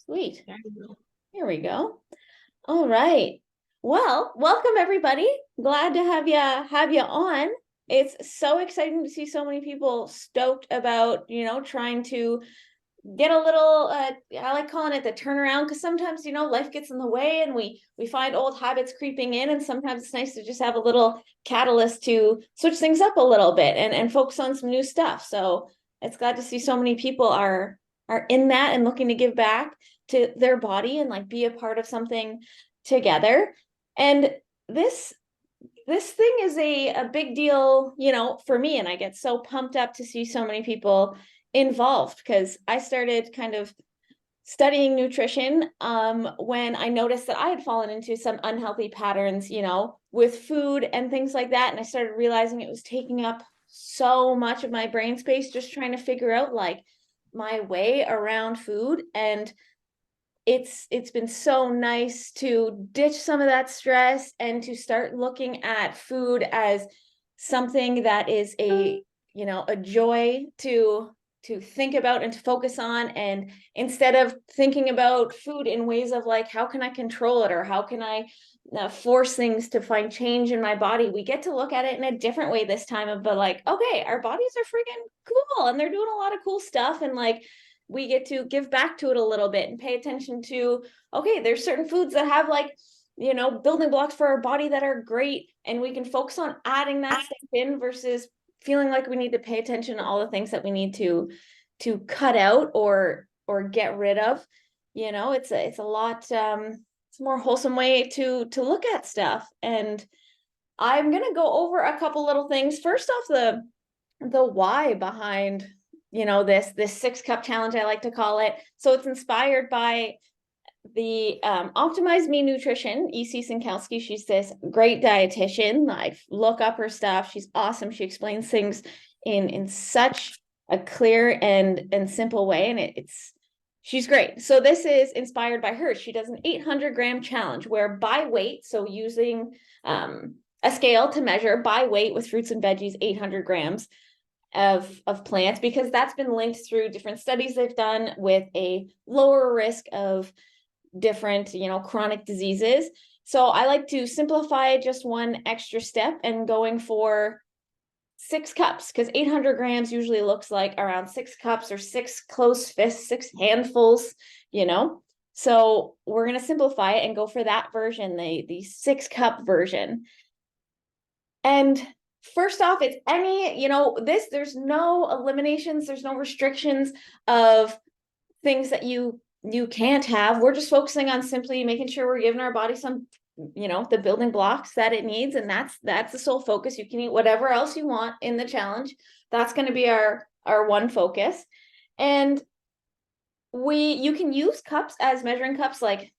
Sweet. There you go. Here we go. All right. Well, welcome everybody. Glad to have you on. It's so exciting to see so many people stoked about, trying to get a little I like calling it the turnaround because sometimes, life gets in the way and we find old habits creeping in, and sometimes it's nice to just have a little catalyst to switch things up a little bit and focus on some new stuff. So it's glad to see so many people are in that and looking to give back to their body and like be a part of something together. And this this thing is a big deal, for me. And I get so pumped up to see so many people involved because I started kind of studying nutrition when I noticed that I had fallen into some unhealthy patterns, with food and things like that. And I started realizing it was taking up so much of my brain space, just trying to figure out like my way around food. And it's been so nice to ditch some of that stress and to start looking at food as something that is a joy to think about and to focus on. And instead of thinking about food in ways of like, how can I control it, or how can I force things to find change in my body, we get to look at it in a different way this time. But like, okay, our bodies are freaking cool and they're doing a lot of cool stuff, and like we get to give back to it a little bit and pay attention to, okay, there's certain foods that have like, building blocks for our body that are great, and we can focus on adding that stuff in versus feeling like we need to pay attention to all the things that we need to cut out or get rid of. It's a lot, it's a more wholesome way to look at stuff. And I'm going to go over a couple little things. First off, the why behind, this 6 cup challenge, I like to call it. So it's inspired by the Optimize Me Nutrition, EC Sinkowski. She's this great dietitian. I look up her stuff. She's awesome. She explains things in such a clear and simple way, and she's great. So this is inspired by her. She does an 800-gram challenge where by weight, so using a scale to measure by weight with fruits and veggies, 800 grams of plants, because that's been linked through different studies they've done with a lower risk of different, chronic diseases. So I like to simplify just one extra step and going for 6 cups, because 800 grams usually looks like around 6 cups or 6 closed fists, 6 handfuls, you know. So we're going to simplify it and go for that version, the 6 cup version. And first off, it's any, there's no eliminations, there's no restrictions of things that you can't have. We're just focusing on simply making sure we're giving our body some, the building blocks that it needs. And that's the sole focus. You can eat whatever else you want in the challenge. That's going to be our one focus. And you can use cups as measuring cups, like,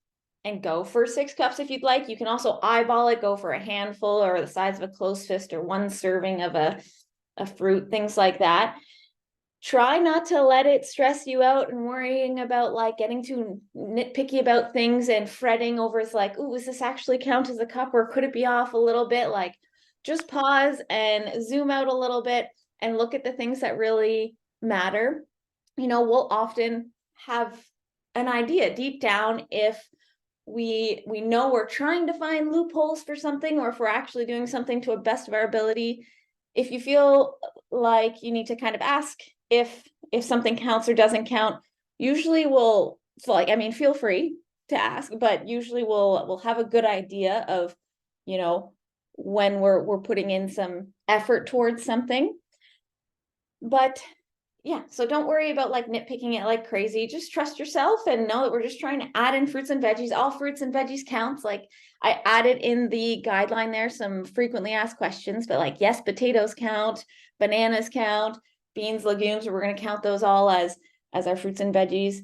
and go for 6 cups if you'd like. You can also eyeball it, go for a handful or the size of a closed fist or one serving of a fruit, things like that. Try not to let it stress you out and worrying about like getting too nitpicky about things and fretting over it's like, oh, does this actually count as a cup, or could it be off a little bit? Like, just pause and zoom out a little bit and look at the things that really matter. We'll often have an idea deep down if we know we're trying to find loopholes for something, or if we're actually doing something to a best of our ability. If you feel like you need to kind of ask if something counts or doesn't count, usually we'll, so like, I mean, feel free to ask, but usually we'll have a good idea of, when we're putting in some effort towards something. But yeah, so don't worry about like nitpicking it like crazy. Just trust yourself and know that we're just trying to add in fruits and veggies. All fruits and veggies counts. Like, I added in the guideline there some frequently asked questions, but like, yes, potatoes count, bananas count, beans, legumes, we're going to count those all as our fruits and veggies.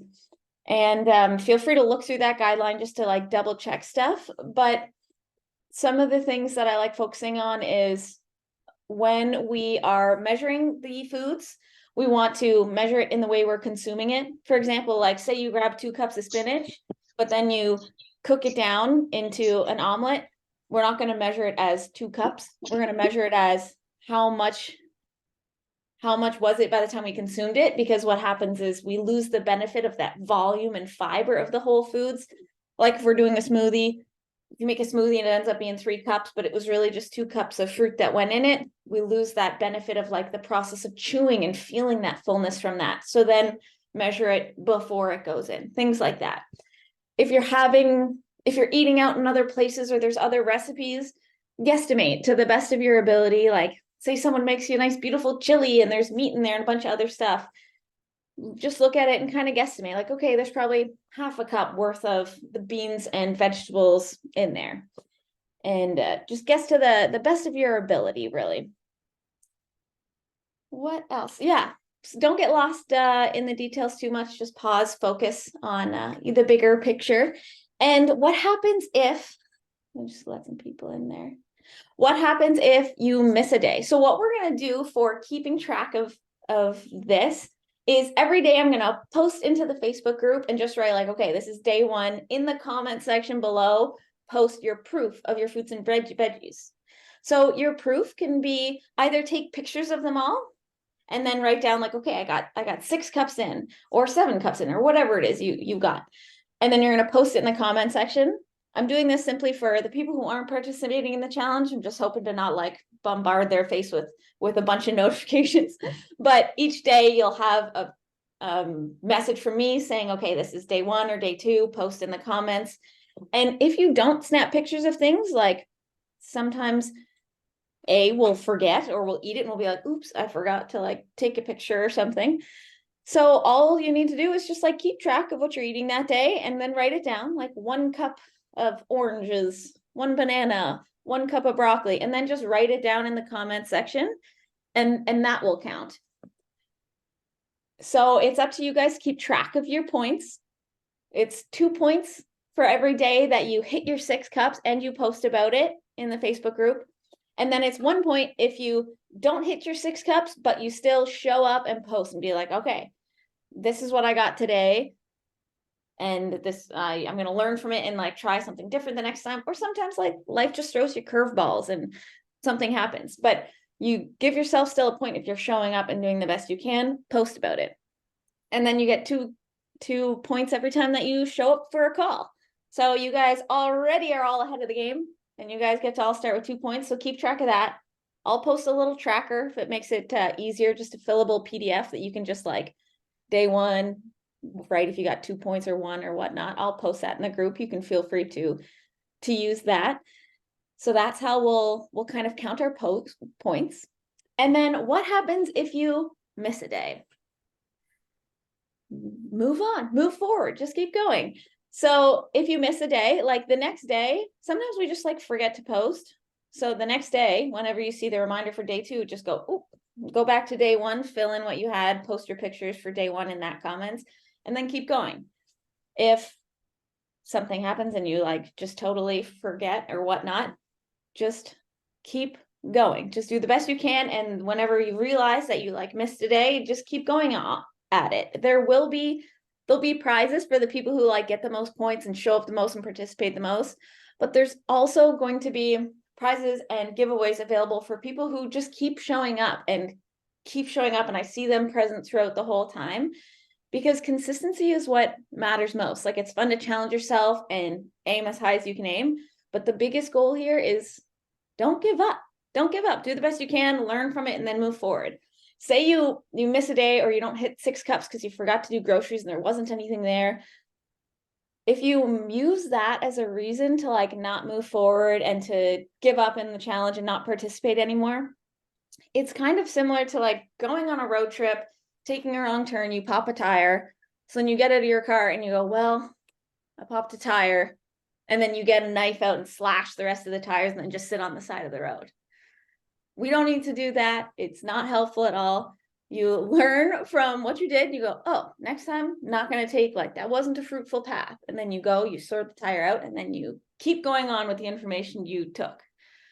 And feel free to look through that guideline just to like double check stuff. But some of the things that I like focusing on is when we are measuring the foods, we want to measure it in the way we're consuming it. For example, like say you grab 2 cups of spinach, but then you cook it down into an omelet. We're not going to measure it as 2 cups. We're going to measure it as how much how much was it by the time we consumed it? Because what happens is we lose the benefit of that volume and fiber of the whole foods. Like if we're doing a smoothie, if you make a smoothie and it ends up being 3 cups, but it was really just 2 cups of fruit that went in it, we lose that benefit of like the process of chewing and feeling that fullness from that. So then measure it before it goes in, things like that. If you're eating out in other places or there's other recipes, guesstimate to the best of your ability. Like say someone makes you a nice, beautiful chili and there's meat in there and a bunch of other stuff. Just look at it and kind of guesstimate like, okay, there's probably half a cup worth of the beans and vegetables in there. And just guess to the best of your ability, really. What else? Yeah. So don't get lost in the details too much. Just pause, focus on the bigger picture. And what happens if, let me just let some people in there. What happens if you miss a day? So what we're going to do for keeping track of this is every day I'm going to post into the Facebook group and just write like, okay, this is day 1. In the comment section below, post your proof of your fruits and veggies. So your proof can be either take pictures of them all and then write down like, okay, I got 6 cups in or 7 cups in or whatever it is you got. And then you're going to post it in the comment section. I'm doing this simply for the people who aren't participating in the challenge. I'm just hoping to not like bombard their face with a bunch of notifications. But each day you'll have a message from me saying, okay, this is day 1 or day 2, post in the comments. And if you don't snap pictures of things, like sometimes we'll forget or we'll eat it and we'll be like, oops, I forgot to like take a picture or something. So all you need to do is just like keep track of what you're eating that day and then write it down, like 1 cup of oranges, 1 banana, 1 cup of broccoli, and then just write it down in the comment section and that will count. So it's up to you guys to keep track of your points. It's 2 points for every day that you hit your 6 cups and you post about it in the Facebook group. And then it's 1 point if you don't hit your 6 cups, but you still show up and post and be like, okay, this is what I got today. And this, I'm going to learn from it and like try something different the next time. Or sometimes like life just throws you curveballs and something happens, but you give yourself still a point if you're showing up and doing the best you can, post about it. And then you get two points every time that you show up for a call. So you guys already are all ahead of the game and you guys get to all start with 2 points. So keep track of that. I'll post a little tracker if it makes it easier, just a fillable PDF that you can just like day 1, right? If you got 2 points or 1 or whatnot, I'll post that in the group. You can feel free to use that. So that's how we'll kind of count our points. And then what happens if you miss a day? Move on, move forward, just keep going. So if you miss a day, like the next day, sometimes we just like forget to post. So the next day, whenever you see the reminder for day 2, just go back to day 1, fill in what you had, post your pictures for day 1 in that comments, and then keep going. If something happens and you like just totally forget or whatnot, just keep going. Just do the best you can. And whenever you realize that you like missed a day, just keep going at it. There'll be prizes for the people who like get the most points and show up the most and participate the most. But there's also going to be prizes and giveaways available for people who just keep showing up. And I see them present throughout the whole time, because consistency is what matters most. Like it's fun to challenge yourself and aim as high as you can aim. But the biggest goal here is don't give up. Don't give up. Do the best you can, learn from it, and then move forward. Say you miss a day or you don't hit 6 cups because you forgot to do groceries and there wasn't anything there. If you use that as a reason to like not move forward and to give up in the challenge and not participate anymore, it's kind of similar to like going on a road trip, taking a wrong turn, you pop a tire. So then you get out of your car and you go, well, I popped a tire. And then you get a knife out and slash the rest of the tires and then just sit on the side of the road. We don't need to do that. It's not helpful at all. You learn from what you did and you go, oh, next time, not going to take, like, that wasn't a fruitful path. And then you go, you sort the tire out, and then you keep going on with the information you took.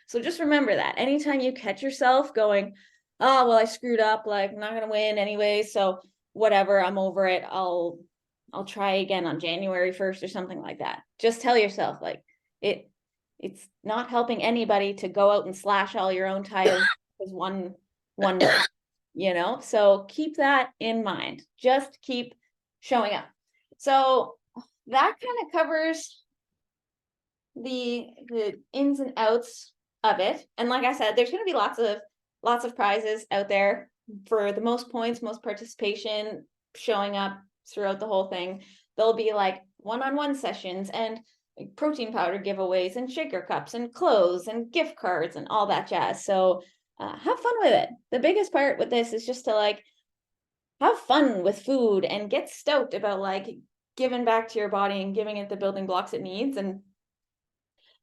So just remember that anytime you catch yourself going, oh, well, I screwed up, like, I'm not going to win anyway, so whatever, I'm over it. I'll try again on January 1st or something like that. Just tell yourself, like, it's not helping anybody to go out and slash all your own tires because one So keep that in mind. Just keep showing up. So that kind of covers the ins and outs of it. And like I said, there's going to be lots of prizes out there for the most points, most participation, showing up throughout the whole thing. There'll be like one-on-one sessions and protein powder giveaways and shaker cups and clothes and gift cards and all that jazz. So have fun with it. The biggest part with this is just to like have fun with food and get stoked about like giving back to your body and giving it the building blocks it needs. And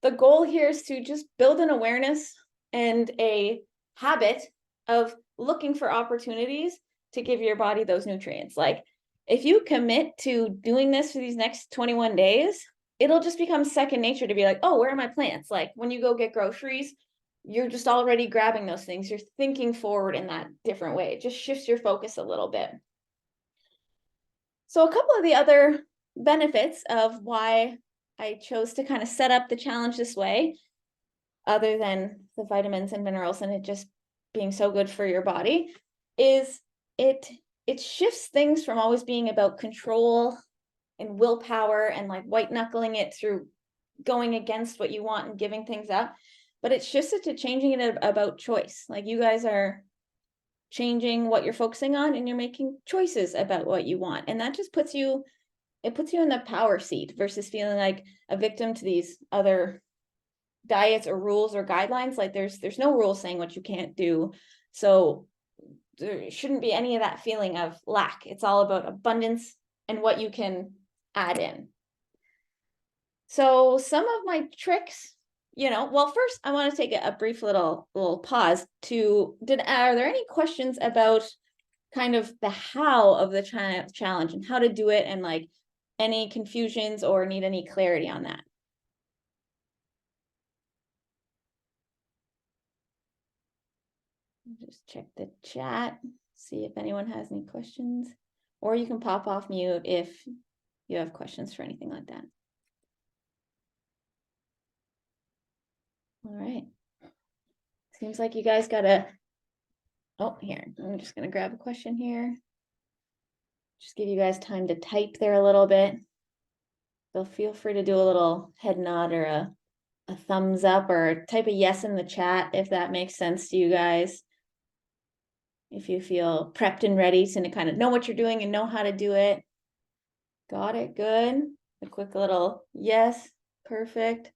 the goal here is to just build an awareness and a habit of looking for opportunities to give your body those nutrients. Like if you commit to doing this for these next 21 days, it'll just become second nature to be like, oh, where are my plants? Like when you go get groceries, you're just already grabbing those things. You're thinking forward in that different way. It just shifts your focus a little bit. So a couple of the other benefits of why I chose to kind of set up the challenge this way, other than the vitamins and minerals and it just being so good for your body, is it shifts things from always being about control and willpower and like white knuckling it through going against what you want and giving things up, but it shifts it to changing it about choice. Like you guys are changing what you're focusing on and you're making choices about what you want, and that just puts you in the power seat versus feeling like a victim to these other diets or rules or guidelines. Like there's no rule saying what you can't do, so there shouldn't be any of that feeling of lack. It's all about abundance and what you can add in. So some of my tricks, well, first I want to take a brief little pause to are there any questions about kind of the how of the challenge and how to do it, and like any confusions or need any clarity on that? Just check the chat, see if anyone has any questions, or you can pop off mute if you have questions for anything like that. All right. Seems like you guys got here, I'm just going to grab a question here. Just give you guys time to type there a little bit. So feel free to do a little head nod or a thumbs up, or type a yes in the chat if that makes sense to you guys. If you feel prepped and ready to kind of know what you're doing and know how to do it. Got it, good. A quick little yes, perfect.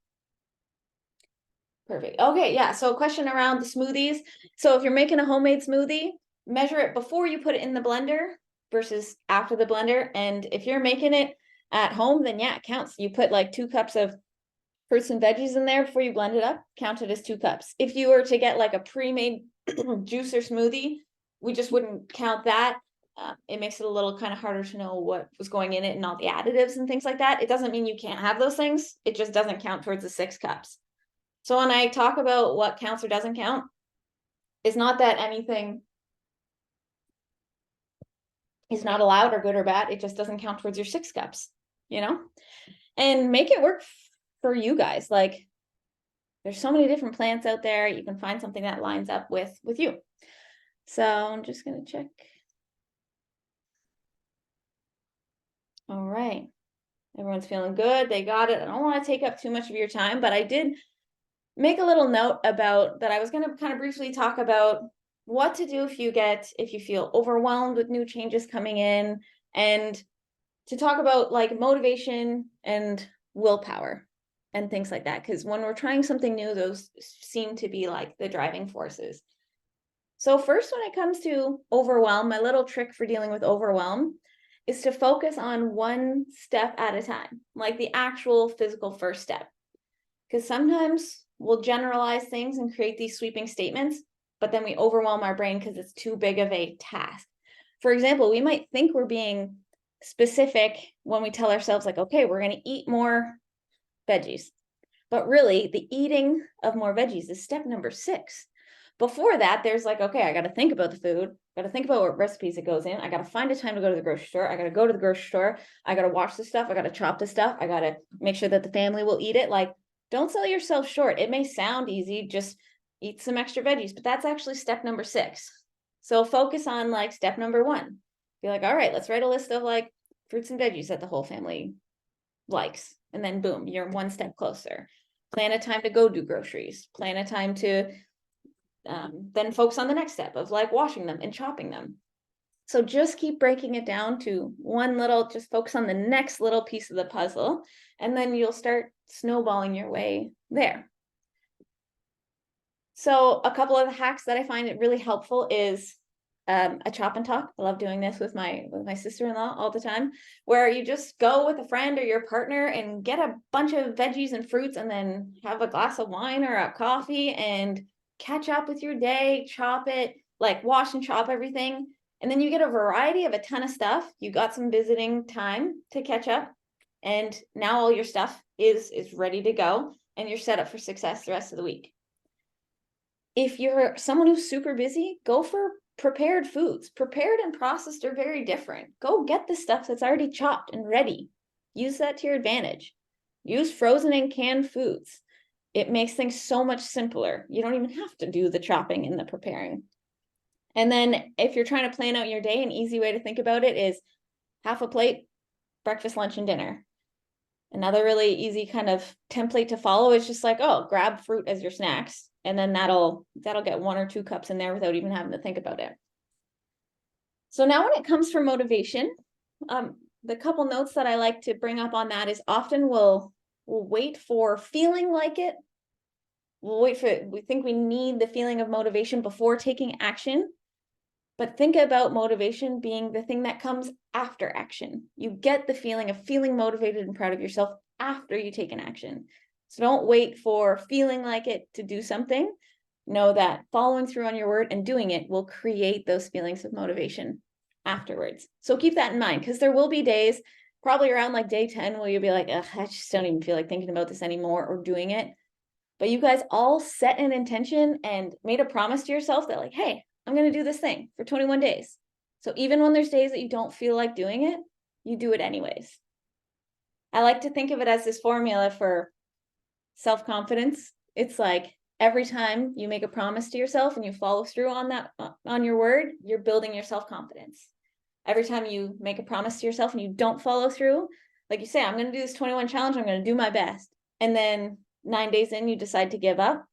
Perfect. Okay, yeah, so a question around the smoothies. So if you're making a homemade smoothie, measure it before you put it in the blender versus after the blender. And if you're making it at home, then yeah, it counts. You put like 2 cups of fruits and veggies in there before you blend it up, count it as 2 cups. If you were to get like a pre-made juice or smoothie, we just wouldn't count that. It makes it a little kind of harder to know what was going in it and all the additives and things like that. It doesn't mean you can't have those things. It just doesn't count towards the 6 cups. So when I talk about what counts or doesn't count, it's not that anything is not allowed or good or bad. It just doesn't count towards your 6 cups, and make it work for you guys. Like there's so many different plants out there. You can find something that lines up with you. So I'm just going to check. All right. Everyone's feeling good. They got it. I don't want to take up too much of your time, but I did make a little note about that. I was going to kind of briefly talk about what to do if you feel overwhelmed with new changes coming in, and to talk about like motivation and willpower and things like that. Because when we're trying something new, those seem to be like the driving forces. So first, when it comes to overwhelm, my little trick for dealing with overwhelm is to focus on one step at a time, like the actual physical first step. Because sometimes we'll generalize things and create these sweeping statements, but then we overwhelm our brain because it's too big of a task. For example, we might think we're being specific when we tell ourselves like, okay, we're going to eat more veggies. But really, the eating of more veggies is step number 6. Before that, there's like, okay, I got to think about the food, got to think about what recipes it goes in. I got to find a time to go to the grocery store. I got to go to the grocery store. I got to wash the stuff. I got to chop the stuff. I got to make sure that the family will eat it. Like, don't sell yourself short. It may sound easy, just eat some extra veggies, but that's actually step number 6. So focus on like step number 1. Be like, all right, let's write a list of like fruits and veggies that the whole family likes. And then boom, you're one step closer. Plan a time to go do groceries. Plan a time to then focus on the next step of like washing them and chopping them. So just keep breaking it down to one little, just focus on the next little piece of the puzzle, and then you'll start snowballing your way there. So a couple of the hacks that I find it really helpful is a chop and talk. I love doing this with my sister-in-law all the time, where you just go with a friend or your partner and get a bunch of veggies and fruits and then have a glass of wine or a coffee and catch up with your day, chop it, like wash and chop everything. And then you get a variety of a ton of stuff. You got some visiting time to catch up. And now all your stuff is ready to go and you're set up for success the rest of the week. If you're someone who's super busy, go for prepared foods. Prepared and processed are very different. Go get the stuff that's already chopped and ready. Use that to your advantage. Use frozen and canned foods. It makes things so much simpler. You don't even have to do the chopping and the preparing. And then if you're trying to plan out your day, an easy way to think about it is half a plate, breakfast, lunch, and dinner. Another really easy kind of template to follow is just like, oh, grab fruit as your snacks. And then that'll get 1 or 2 cups in there without even having to think about it. So now when it comes for motivation, the couple notes that I like to bring up on that is often we'll wait for feeling like it. We think we need the feeling of motivation before taking action. But think about motivation being the thing that comes after action. You get the feeling of feeling motivated and proud of yourself after you take an action. So don't wait for feeling like it to do something. Know that following through on your word and doing it will create those feelings of motivation afterwards. So keep that in mind, because there will be days, probably around like day 10, where you'll be like, ugh, I just don't even feel like thinking about this anymore or doing it. But you guys all set an intention and made a promise to yourself that like, hey, I'm going to do this thing for 21 days. So even when there's days that you don't feel like doing it, you do it anyways. I like to think of it as this formula for self-confidence. It's like every time you make a promise to yourself and you follow through on that, on your word, you're building your self-confidence. Every time you make a promise to yourself and you don't follow through, like you say, I'm going to do this 21 challenge, I'm going to do my best. And then 9 days in, you decide to give up.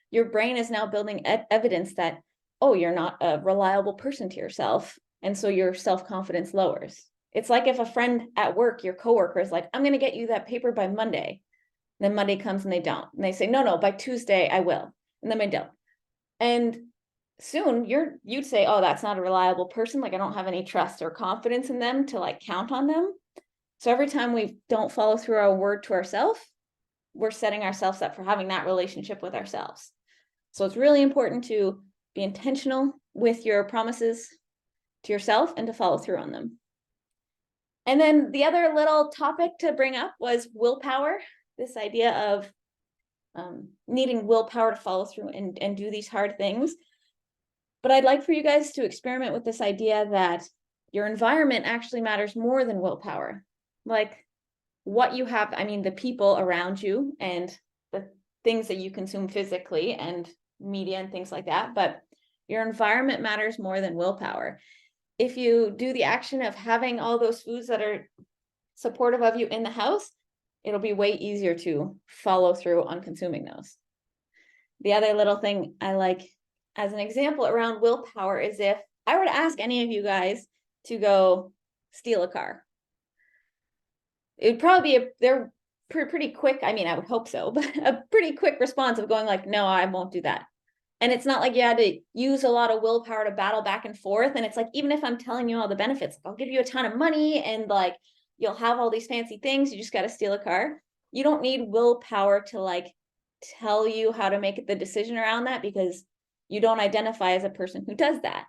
Your brain is now building evidence that, oh, you're not a reliable person to yourself. And so your self-confidence lowers. It's like if a friend at work, your coworker, is like, I'm going to get you that paper by Monday. And then Monday comes and they don't. And they say, no, by Tuesday I will. And then they don't. And soon you'd say, oh, that's not a reliable person. Like I don't have any trust or confidence in them to like count on them. So every time we don't follow through our word to ourselves, we're setting ourselves up for having that relationship with ourselves. So it's really important to be intentional with your promises to yourself and to follow through on them. And then the other little topic to bring up was willpower, this idea of needing willpower to follow through and do these hard things. But I'd like for you guys to experiment with this idea that your environment actually matters more than willpower. Like what you have, I mean, the people around you and the things that you consume physically and media and things like that, but your environment matters more than willpower. If you do the action of having all those foods that are supportive of you in the house, it'll be way easier to follow through on consuming those. The other little thing I like as an example around willpower is if I were to ask any of you guys to go steal a car, it would probably be they're pretty quick. I mean, I would hope so, but a pretty quick response of going like, no, I won't do that. And it's not like you had to use a lot of willpower to battle back and forth. And it's like, even if I'm telling you all the benefits, I'll give you a ton of money and like, you'll have all these fancy things. You just got to steal a car. You don't need willpower to like tell you how to make the decision around that because you don't identify as a person who does that.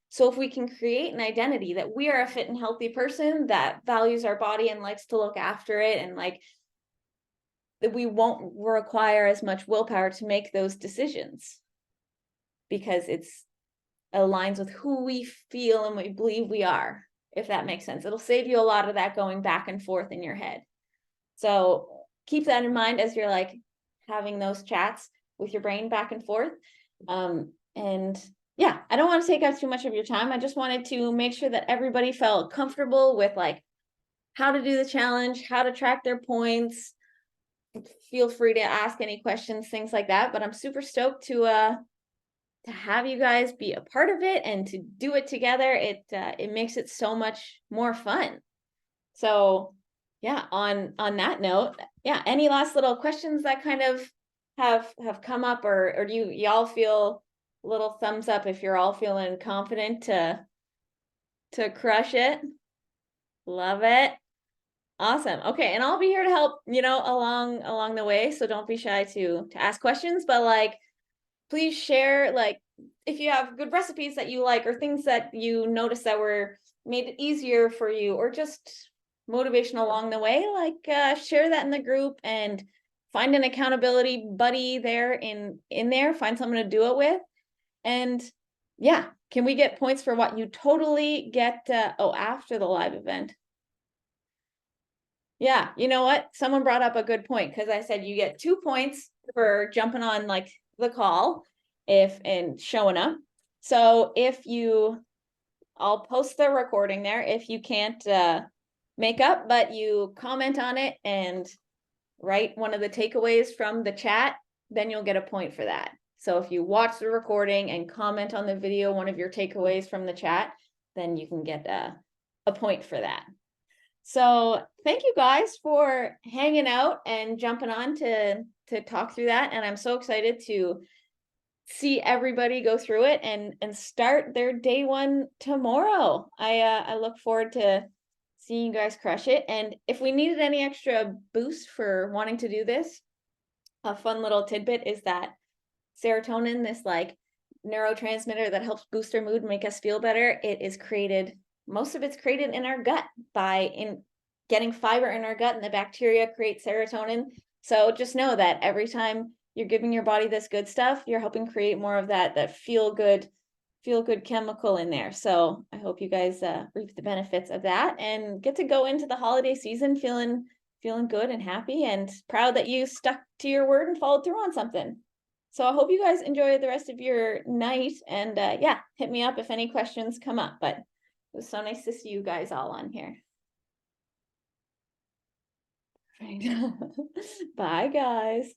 So if we can create an identity that we are a fit and healthy person that values our body and likes to look after it, and like that we won't require as much willpower to make those decisions because it's aligns with who we feel and we believe we are, if that makes sense. It'll save you a lot of that going back and forth in your head. So keep that in mind as you're like having those chats with your brain back and forth. And yeah, I don't want to take up too much of your time. I just wanted to make sure that everybody felt comfortable with like how to do the challenge, how to track their points. Feel free to ask any questions, things like that. But I'm super stoked to have you guys be a part of it and to do it together. It makes it so much more fun. So yeah, on that note, yeah, any last little questions that kind of have come up, or do y'all feel a little thumbs up if you're all feeling confident to crush it? Love it. Awesome. Okay, and I'll be here to help, along the way, so don't be shy to ask questions, but like please share like if you have good recipes that you like or things that you notice that were made it easier for you or just motivation along the way, like share that in the group and find an accountability buddy there in there, find someone to do it with. And yeah, can we get points for what you totally get after the live event? Yeah, you know what? Someone brought up a good point because I said you get 2 points for jumping on like the call if and showing up. So if you, I'll post the recording there. If you can't make up, but you comment on it and write one of the takeaways from the chat, then you'll get a point for that. So if you watch the recording and comment on the video, one of your takeaways from the chat, then you can get a point for that. So thank you guys for hanging out and jumping on to talk through that. And I'm so excited to see everybody go through it and start their day one tomorrow. I look forward to seeing you guys crush it. And if we needed any extra boost for wanting to do this, a fun little tidbit is that serotonin, this like neurotransmitter that helps boost our mood, make us feel better, most of it's created in our gut by getting fiber in our gut, and the bacteria create serotonin. So just know that every time you're giving your body this good stuff, you're helping create more of that feel good chemical in there. So I hope you guys reap the benefits of that and get to go into the holiday season feeling good and happy and proud that you stuck to your word and followed through on something. So I hope you guys enjoy the rest of your night, and yeah, hit me up if any questions come up. But it was so nice to see you guys all on here. Right. Bye, guys.